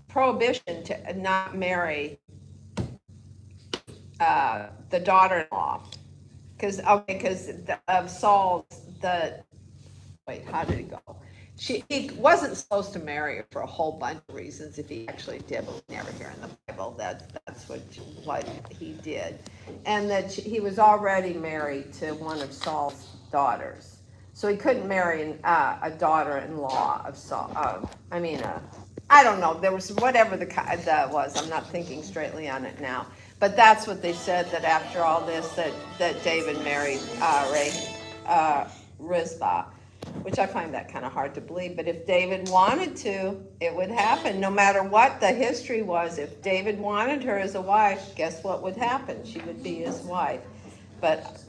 prohibition to not marry the daughter-in-law, because of Saul's, how did it go? He wasn't supposed to marry her for a whole bunch of reasons. If he actually did, but we never hear in the Bible that's what he did, and that he was already married to one of Saul's daughters, so he couldn't marry a daughter-in-law of Saul. I don't know. There was whatever that was. I'm not thinking straightly on it now. But that's what they said, that after all this, that David married Rizpah, which I find that kind of hard to believe. But if David wanted to, it would happen. No matter what the history was, if David wanted her as a wife, guess what would happen? She would be his wife. But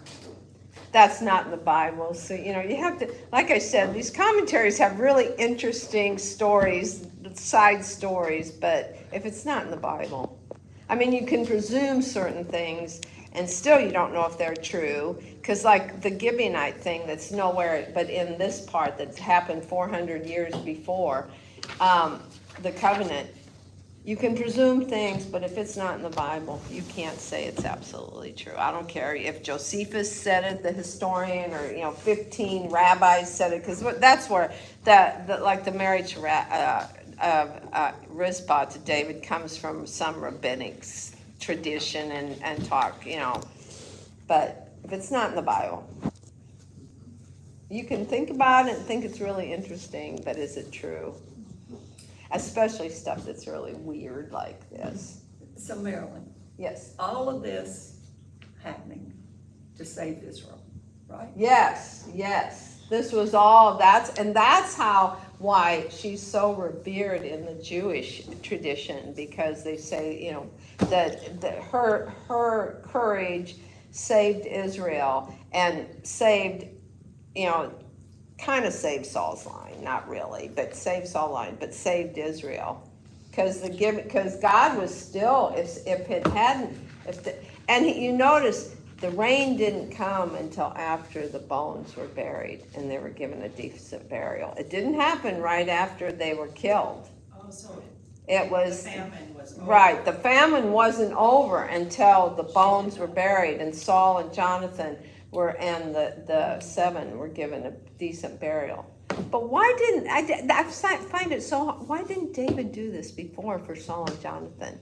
that's not in the Bible. So, you have to, like I said, these commentaries have really interesting stories, side stories, but if it's not in the Bible, you can presume certain things, and still you don't know if they're true, because like the Gibeonite thing that's nowhere but in this part that happened 400 years before the covenant, you can presume things, but if it's not in the Bible, you can't say it's absolutely true. I don't care if Josephus said it, the historian, or 15 rabbis said it, because that's where the marriage of Rizpah to David comes from some rabbinic tradition and talk, But if it's not in the Bible, you can think about it and think it's really interesting, but is it true? Especially stuff that's really weird like this. So Marilyn, Yes. all of this happening to save Israel, right? Yes. This was all, that's why she's so revered in the Jewish tradition, because they say, that her courage saved Israel and saved, kind of saved Saul's line, not really, but saved Saul's line, but saved Israel. Because God was still, you notice the rain didn't come until after the bones were buried and they were given a decent burial. It didn't happen right after they were killed. Oh, so It was, the famine was over. right, the famine wasn't over until the bones were buried, and Saul and Jonathan and the 7 were given a decent burial. But why didn't, I find it so, why didn't David do this before for Saul and Jonathan?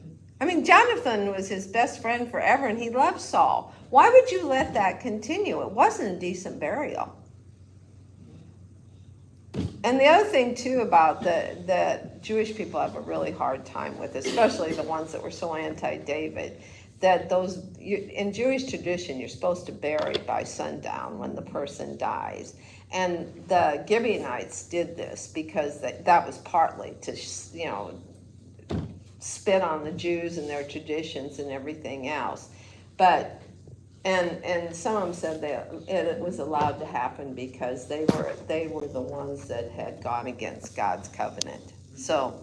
Jonathan was his best friend forever, and he loved Saul. Why would you let that continue? It wasn't a decent burial. And the other thing too about the Jewish people have a really hard time with, especially the ones that were so anti-David, that in Jewish tradition, you're supposed to bury by sundown when the person dies. And the Gibeonites did this because that was partly to, spit on the Jews and their traditions and everything else. But and some of them said that it was allowed to happen because they were the ones that had gone against God's covenant. So,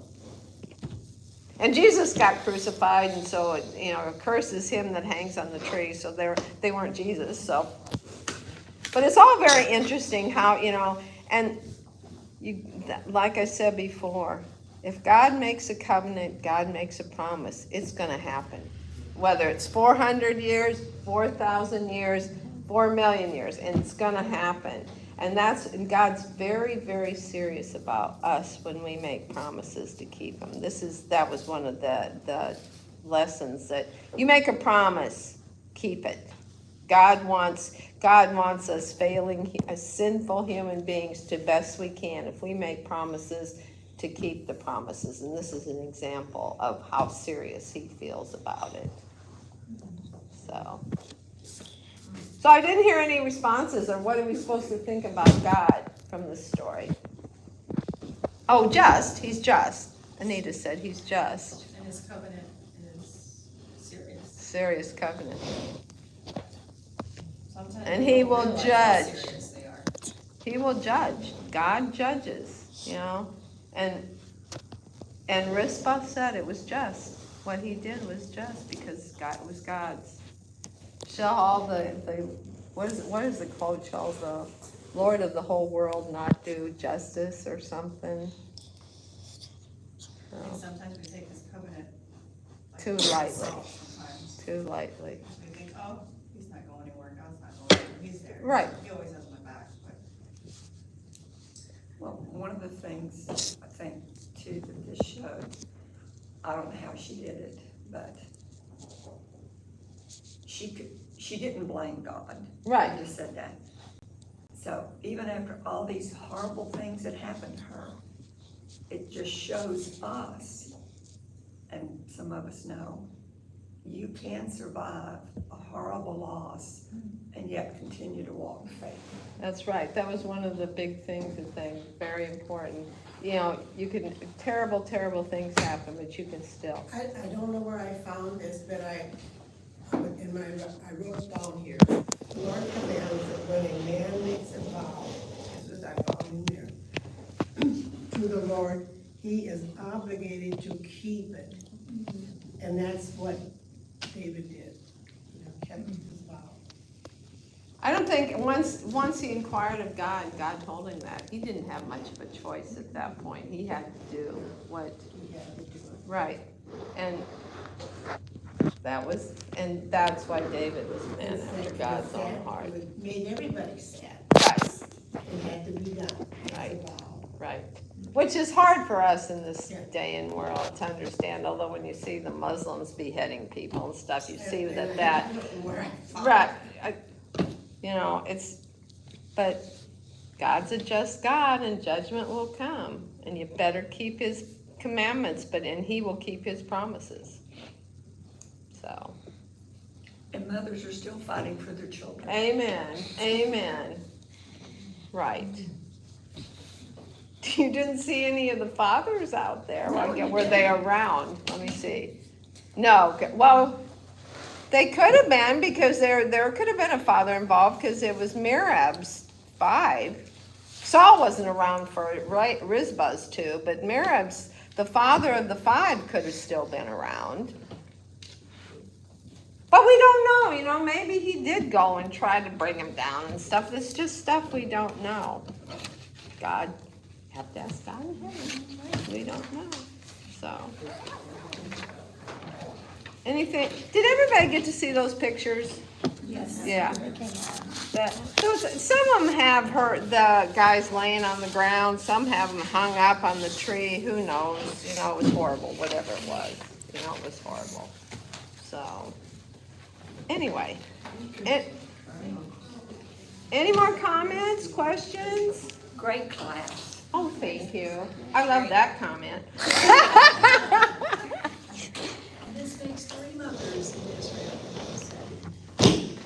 and Jesus got crucified, and so it curses him that hangs on the tree. So they weren't Jesus. So, but it's all very interesting how and like I said before, if God makes a covenant, God makes a promise, it's going to happen. Whether it's 400 years, 4,000 years, 4 million years, and it's going to happen. And God's very, very serious about us when we make promises to keep them. That was one of the lessons, that you make a promise, keep it. God wants us failing as sinful human beings to best we can, if we make promises, to keep the promises. And this is an example of how serious he feels about it. So I didn't hear any responses, or what are we supposed to think about God from this story? Oh, he's just. Anita said he's just. And his covenant is serious. Serious covenant. Sometimes And he will realize how judge. serious they are. He will judge. God judges, And Rizpah said it was just. What he did was just because it was God's. Shall all what is the quote? Shall the Lord of the whole world not do justice or something? And sometimes we take this covenant Too lightly. Sometimes Too lightly. we think, oh, he's not going anywhere. God's not going anywhere. He's there. Right. He always has my back. But Well, one of the things I think too that this showed, I don't know how she did it, but she didn't blame God. Right. I just said that. So even after all these horrible things that happened to her, it just shows us, and some of us know, you can survive a horrible loss and yet continue to walk in faith. That's right. That was one of the big things, I think, very important. You can, terrible, terrible things happen, but you can still. I don't know where I found this, but I wrote down here. The Lord commands that when a man makes a vow, this is I found in there, to the Lord, he is obligated to keep it. And that's what David did, kept his vow. I don't think, once he inquired of God, God told him that. He didn't have much of a choice at that point. He had to do what, He had to do it. right. And that's why David was a man after God's own heart. It made everybody sad. Right, It had to be done. Right. It's a vow. right. Which is hard for us in this Yeah. day and world to understand, although when you see the Muslims beheading people and stuff, you see And that I don't know where I found right, it. but God's a just God and judgment will come, and you better keep his commandments, and he will keep his promises. So, And mothers are still fighting for their children. amen, right. You didn't see any of the fathers out there, were they around? Let me see. No, well, they could have been, because there could have been a father involved, because it was Merab's 5. Saul wasn't around for Rizpah's 2, but Merab's, the father of the 5, could have still been around. But we don't know, maybe he did go and try to bring him down and stuff. It's just stuff we don't know. God, have to ask God in heaven, right? We don't know, so. Anything, did everybody get to see those pictures? Yes. Yeah. Some of them have the guys laying on the ground, some have them hung up on the tree, who knows, it was horrible, whatever it was, it was horrible, so. Anyway, any more comments, questions? Great class. Oh, thank you. I love that comment. This makes 3 mothers in Israel.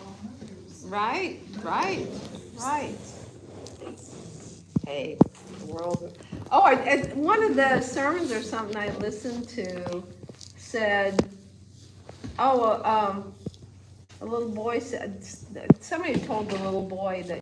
All mothers. Right, right, right. Hey, the world. Oh, one of the sermons or something I listened to said, oh, a little boy said, somebody told the little boy that